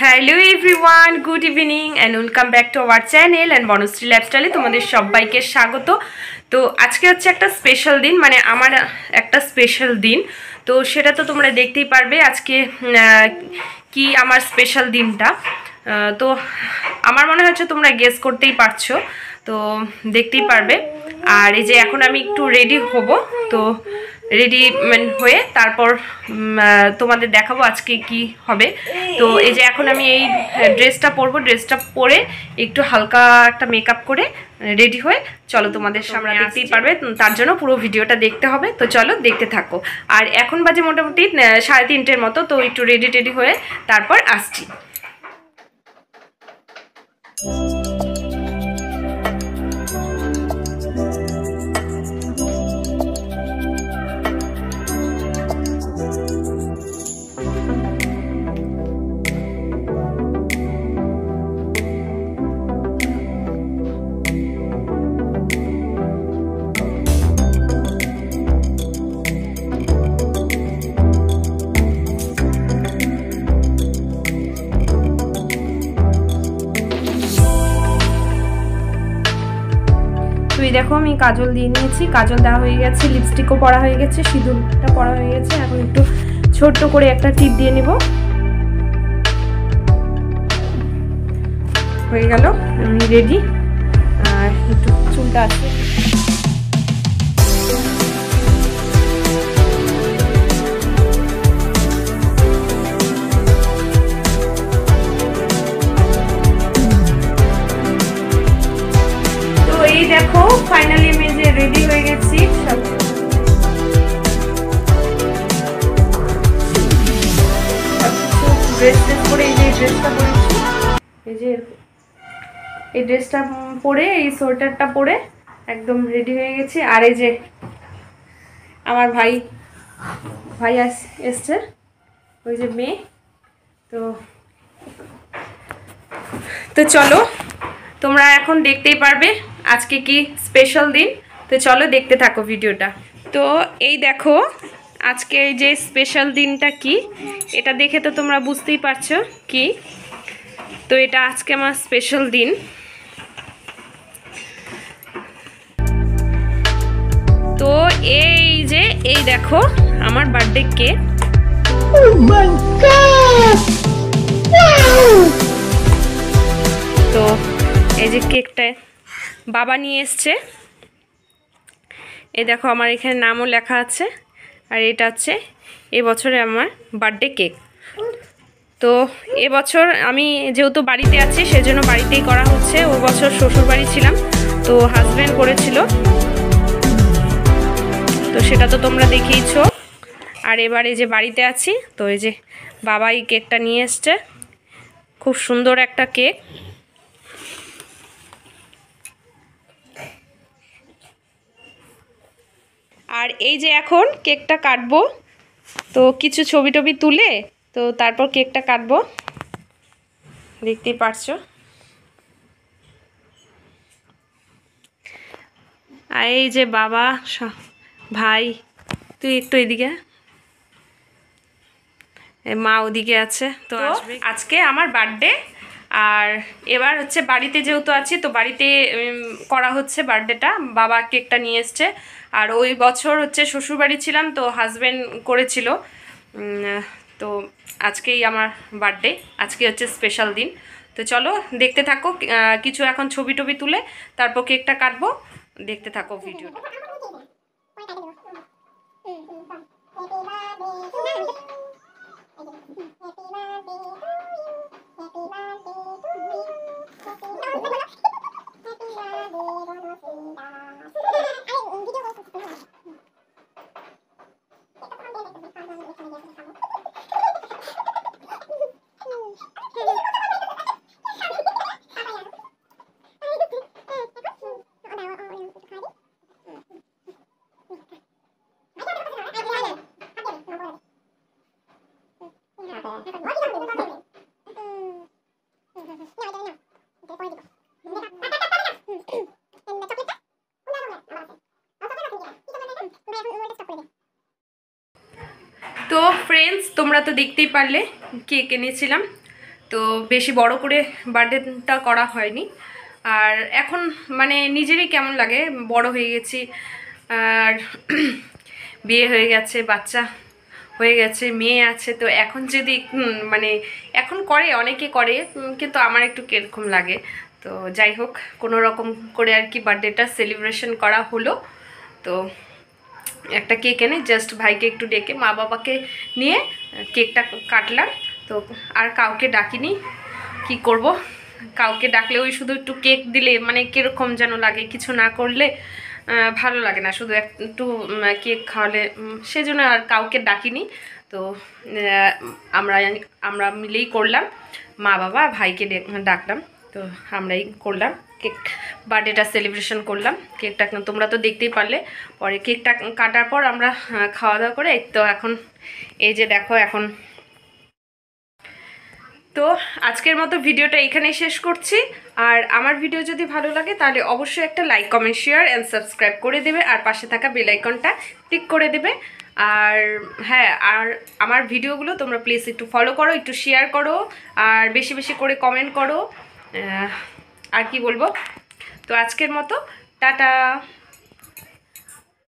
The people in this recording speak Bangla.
Hello everyone, good evening and welcome back to our channel and Banashree লাইফস্টাইলে তোমাদের সবাইকে স্বাগত। তো আজকে হচ্ছে একটা স্পেশাল দিন, মানে আমার একটা স্পেশাল দিন। তো সেটা তো তোমরা দেখতেই পারবে আজকে কি আমার স্পেশাল দিনটা। তো আমার মনে হচ্ছে তোমরা গেস করতেই পারছো, তো দেখতেই পারবে। আর এই যে এখন আমি একটু রেডি হব, তো রেডি হয়ে তারপর তোমাদের দেখাবো আজকে কি হবে। তো এই যে এখন আমি এই ড্রেসটা পরবো, ড্রেসটা পরে একটু হালকা একটা মেকআপ করে রেডি হয়ে চলো তোমাদের সামনে দেখতেই পারবে, তার জন্য পুরো ভিডিওটা দেখতে হবে। তো চলো দেখতে থাকো। আর এখন বাজে মোটামুটি 3:30 মতো, তো একটু রেডি হয়ে তারপর আসছি। দেখো আমি কাজল দিয়ে নিয়েছি, কাজল দেওয়া হয়ে গেছে, লিপস্টিকও পরা হয়ে গেছে, সিঁদুরটা পরা হয়ে গেছে। এখন একটু ছোট্ট করে একটা টিপ দিয়ে নিব, হয়ে গেল, আমি রেডি। আর একটু চুলটা আছে, দেখো ফাইনালি আমি যে রেডি হয়ে গেছি। সব ড্রেস পরে এই যে ড্রেসটা পরেছি, এই যে এই ড্রেসটা পরে এই সোয়েটারটা পরে একদম রেডি হয়ে গেছি। আর এই যে আমার ভাই এসছে, ওই যে মেয়ে। তো চলো তোমরা এখন দেখতেই পারবে আজকে কি স্পেশাল দিন। তো চলো দেখতে থাকো ভিডিওটা। তো এই দেখো আজকে এই যে স্পেশাল দিনটা কি, এটা দেখে তো তোমরা বুঝতেই পারছো কি। তো এটা আজকে আমার স্পেশাল দিন। তো এই যে এই দেখো আমার birthday cake. Oh my God! তো এই যে কেকটা বাবা নিয়ে এসছে, এই দেখো আমার এখানে নামও লেখা আছে। আর এটা হচ্ছে এবছরে আমার বার্থডে কেক। তো এবছর আমি যেহেতু বাড়িতে আছি সেজন্য বাড়িতেই করা হচ্ছে। ও বছর শ্বশুর বাড়ি ছিলাম, তো হাজব্যান্ড করেছিল, তো সেটা তো তোমরা দেখেইছো। আর এবারে যে বাড়িতে আছি, তো এই যে বাবা এই কেকটা নিয়ে এসছে, খুব সুন্দর একটা কেক। আর এই যে এখন কেকটা কাটবো, তো কিছু ছবি টবি তুলে তো তারপর কেকটা কাটবো, দেখতেই পারছো। আর এই যে বাবা ভাই, তুই একটু এদিকে, মা ওদিকে আছে। তো আজকে আমার বার্থডে, আর এবার হচ্ছে বাড়িতে যেহেতু আছি তো বাড়িতে করা হচ্ছে বার্থডেটা। বাবা কেকটা নিয়ে এসছে। আর ওই বছর হচ্ছে শ্বশুরবাড়ি ছিলাম, তো হাজব্যান্ড করেছিল। তো আজকেই আমার বার্থডে, আজকে হচ্ছে স্পেশাল দিন। তো চলো দেখতে থাকো, কিছু এখন ছবি টবি তুলে তারপর কেকটা কাটবো, দেখতে থাকো ভিডিওটা। তো ফ্রেন্ডস তোমরা তো দেখতেই পারলে কেক এনেছিলাম। তো তো বেশি বড় করে বার্থডেটা করা হয়নি। আর এখন মানে নিজেরই কেমন লাগে, বড় হয়ে গেছি, আর বিয়ে হয়ে গেছে, বাচ্চা হয়ে গেছে, মেয়ে আছে। তো এখন যদি মানে এখন করে, অনেকে করে, কিন্তু আমার একটু কিরকম লাগে। তো যাই হোক, কোনো রকম করে আর কি বার্থডেটা সেলিব্রেশন করা হলো। তো একটা কেক এনে জাস্ট ভাইকে একটু ডেকে মা বাবাকে নিয়ে কেকটা কাটলাম। তো আর কাউকে ডাকিনি, কি করব, কাউকে ডাকলে ওই শুধু একটু কেক দিলে মানে কীরকম যেন লাগে, কিছু না করলে ভালো লাগে না, শুধু একটু কেক খাওয়ালে, সেজন্য আর কাউকে ডাকিনি। তো আমরা আমরা মিলেই করলাম, মা বাবা ভাইকে ডাকলাম। তো আমরাই করলাম কেক, বার্থডেটা সেলিব্রেশন করলাম। কেকটা তোমরা তো দেখতেই পারলে। পরে কেকটা কাটার পর আমরা খাওয়া দাওয়া করে তো এখন এই যে দেখো এখন। তো আজকের মতো ভিডিওটা এখানেই শেষ করছি। আর আমার ভিডিও যদি ভালো লাগে তাহলে অবশ্যই একটা like, comment, share and subscribe করে দেবে, আর পাশে থাকা বেল আইকনটা ক্লিক করে দেবে। আর হ্যাঁ, আর আমার ভিডিওগুলো তোমরা প্লিজ একটু ফলো করো, একটু শেয়ার করো, আর বেশি বেশি করে কমেন্ট করো। আর কি বলবো, তো আজকের মতো টাটা।